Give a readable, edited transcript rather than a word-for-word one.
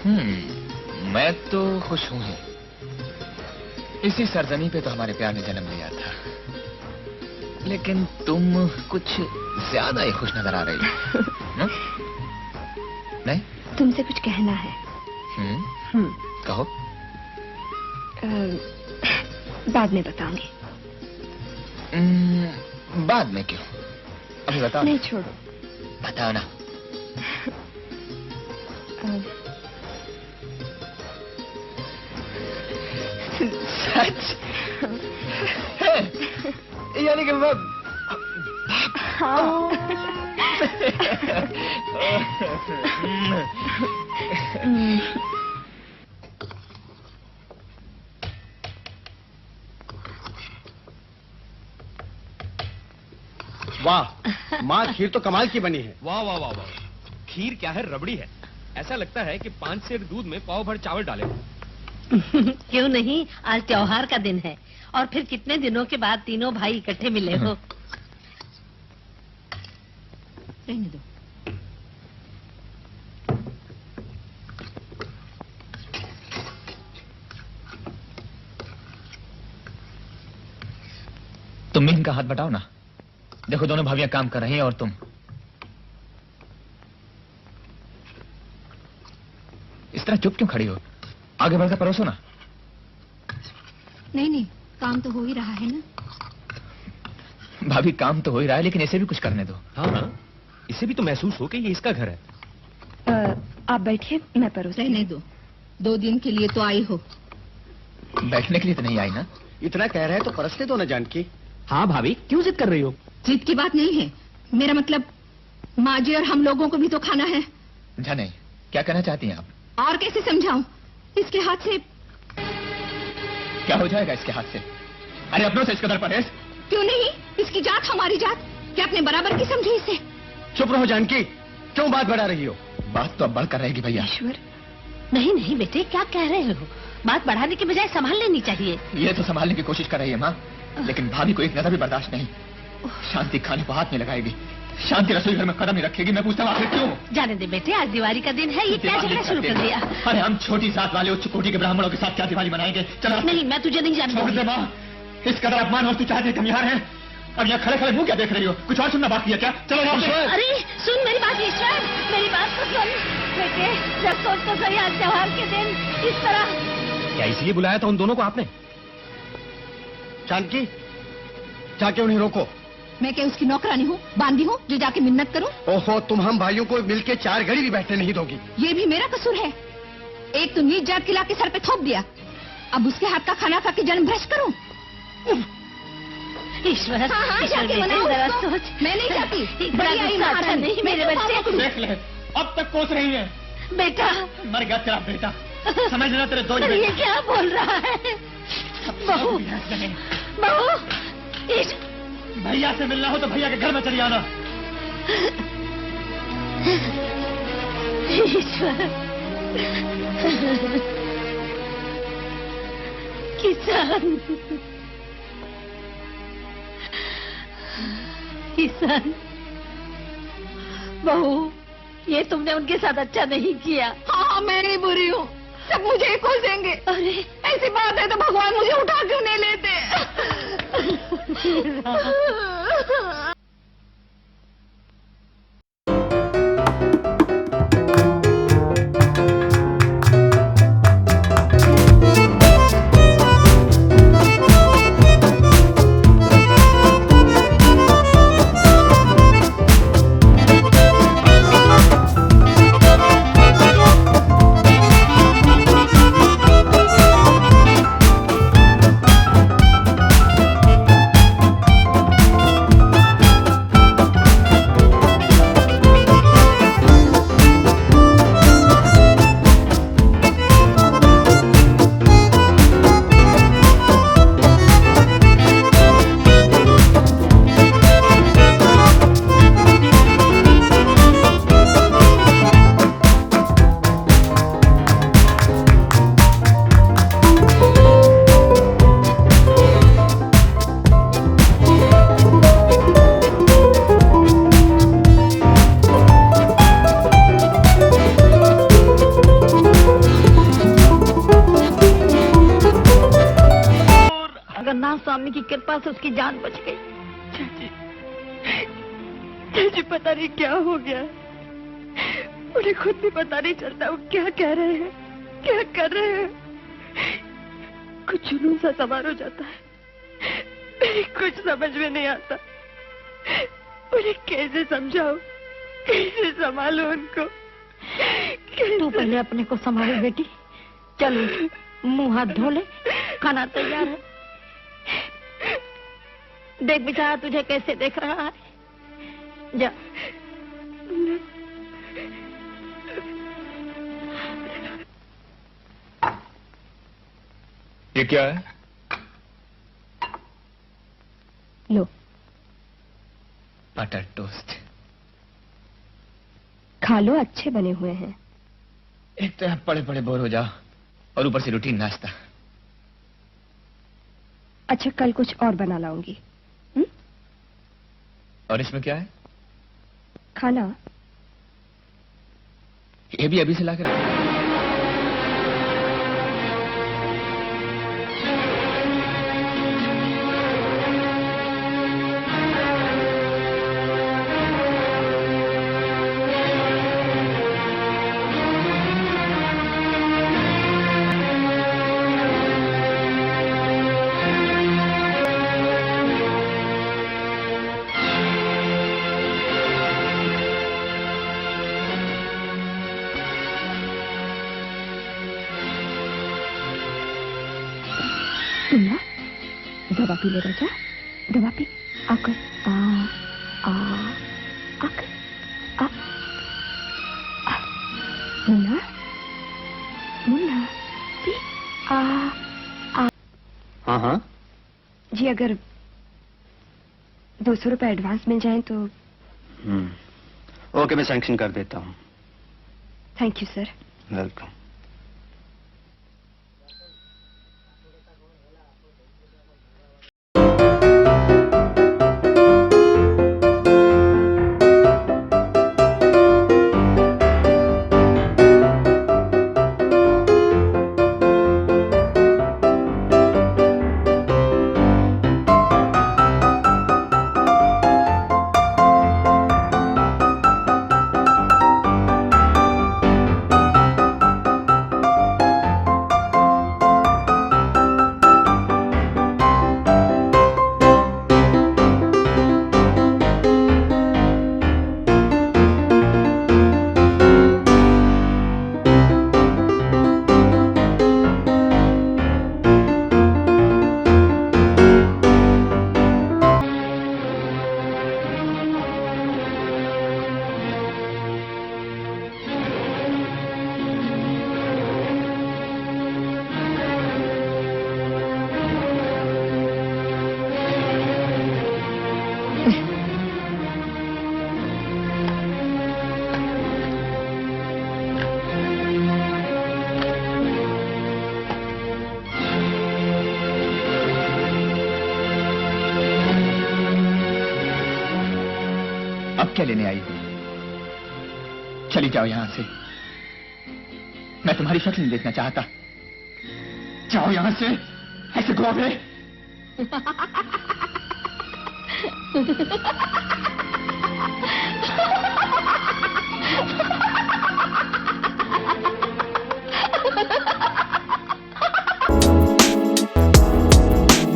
मैं तो खुश हूं ही। इसी सरजमी पे तो हमारे प्यार ने जन्म लिया था। लेकिन तुम कुछ ज्यादा ही खुश नजर आ रही हो। नहीं? तुमसे कुछ कहना है। कहो। बाद में बताऊंगी। बाद में क्यों? अभी बताओ। नहीं, छोड़ो। बताओ ना। सच? यानी कि वो वाह, माँ खीर तो कमाल की बनी है। वाह वाह वाह वाह, खीर क्या है, रबड़ी है। ऐसा लगता है कि 5 सेर दूध में पाव भर चावल डाले। क्यों नहीं, आज त्योहार का दिन है और फिर कितने दिनों के बाद तीनों भाई इकट्ठे मिले हो। रहने दो। तुम भी इनका हाथ बटाओ ना। देखो दोनों भाभियां काम कर रही हैं और तुम इस तरह चुप क्यों खड़ी हो? आगे बढ़कर परोसो ना। नहीं, काम तो हो ही रहा है ना। भाभी काम तो हो ही रहा है, लेकिन इसे भी कुछ करने दो। हाँ, इसे भी तो महसूस हो कि ये इसका घर है। आप बैठिए, मैं परोसती हूं। रहने दो, 2 दिन के लिए तो आई हो। बैठने के लिए तो नहीं आई ना। इतना कह रहे हैं तो परसने दो ना जानकी। हाँ भाभी, क्यों जिद कर रही हो? जिद की बात नहीं है, मेरा मतलब माँ जी और हम लोगों को भी तो खाना है। जाने क्या कहना चाहती हैं आप? और कैसे समझाऊं? इसके हाथ से क्या हो जाएगा इसके हाथ से? अरे अपनों से इस कदर परहेज। क्यों नहीं, इसकी जात हमारी जात, क्या अपने बराबर की समझी इसे? चुप रहो जानकी, क्यों बात बढ़ा रही हो? बात तो अब बढ़कर रहेगी भैया। ईश्वर, नहीं नहीं बेटे, क्या कह रहे हो? बात बढ़ाने के बजाय संभाल लेनी चाहिए। ये तो संभालने की कोशिश कर रही है माँ, लेकिन भाभी को एक नजर भी बर्दाश्त नहीं। शांति खाने को हाथ में लगाएगी, शांति रसोई घर में कदम नहीं रखेगी। मैं पूछता हूँ आखिर क्यों? जाने दे बेटे, आज दिवाली का दिन है, ये क्या झगड़ा शुरू कर दिया? अरे हम छोटी जात वाले उच्च कोटि के ब्राह्मणों के साथ क्या दिवाली मनाएंगे? चलो। नहीं, मैं तुझे नहीं जानती। छोड़ दे माँ, इस कदर अपमान और तू चाहती है हम यहाँ हैं? अब यहाँ खड़े खड़े मुंह क्या देख रही हो? कुछ और सुनना बाकी है क्या? चलो यहाँ से। अरे सुन मेरी बात ईश्वर, मेरी बात तो सुन बेटे, जब सोच तो सही, आज त्योहार के दिन इस तरह। क्या इसलिए बुलाया था उन दोनों को आपने? जानकी, जाके उन्हें रोको। मैं क्या उसकी नौकरानी हूँ, बांदी हूँ जो जाके मिन्नत करूँ? ओहो, तुम हम भाइयों को मिलके 4 घड़ी भी बैठने नहीं दोगी। ये भी मेरा कसूर है। एक तो नीच जात खिला के सर पे थोप दिया, अब उसके हाथ का खाना खा के जन्म भ्रष्ट करूँ? ईश्वर, हाँ, जाके मनाओ जरा उसको। सोच। मैं नहीं चाहती, बड़ी आई अच्छा नहीं मेरे बच्चे। देख ले, अब तक कोस रही है। बेटा, मर गया तेरा बेटा, समझ लेना तेरे 2 अरे ये क्या बोल रहा है? बहू, बहू, भैया से मिलना हो तो भैया के घर में चली आना। ईश्वर, किसान, किसान, बहू, ये तुमने उनके साथ अच्छा नहीं किया। हाँ, मैं नहीं बुरी हूँ, सब मुझे ही कोसेंगे। अरे ऐसी बात है तो भगवान मुझे उठा क्यों नहीं लेते? स्वामी की कृपा से उसकी जान बच गई। चाची पता नहीं क्या हो गया, उन्हें खुद भी पता नहीं चलता वो क्या कह रहे हैं, क्या कर रहे हैं। कुछ जुनून सा सवार हो जाता है, मेरी कुछ समझ में नहीं आता। उन्हें कैसे समझाऊं, कैसे संभालूं उनको। तू पहले अपने को संभालो बेटी। चलो मुंह हाथ धो ले, खाना तैयार है। देख बेचारा तुझे कैसे देख रहा है। जा। ये क्या है? लो बटर टोस्ट। खा लो, अच्छे बने हुए हैं। एक तो आप पड़े पड़े बोर हो जाओ और ऊपर से रूटीन नाश्ता। अच्छा कल कुछ और बना लाऊंगी। और इसमें क्या है? खाना। ये भी अभी से लाकर रखो। मुन्ना दवा पी ले राजा, दवा पी। आकर आकर मुन्ना मुन्ना पी। हाँ जी अगर 200 रुपए एडवांस मिल जाए तो। ओके, मैं सैंक्शन कर देता हूँ। Thank you sir. वेलकम। अब क्या लेने आई हो? चली जाओ यहां से। मैं तुम्हारी शक्ल नहीं देखना चाहता। जाओ यहां से, ऐसे गो अवे।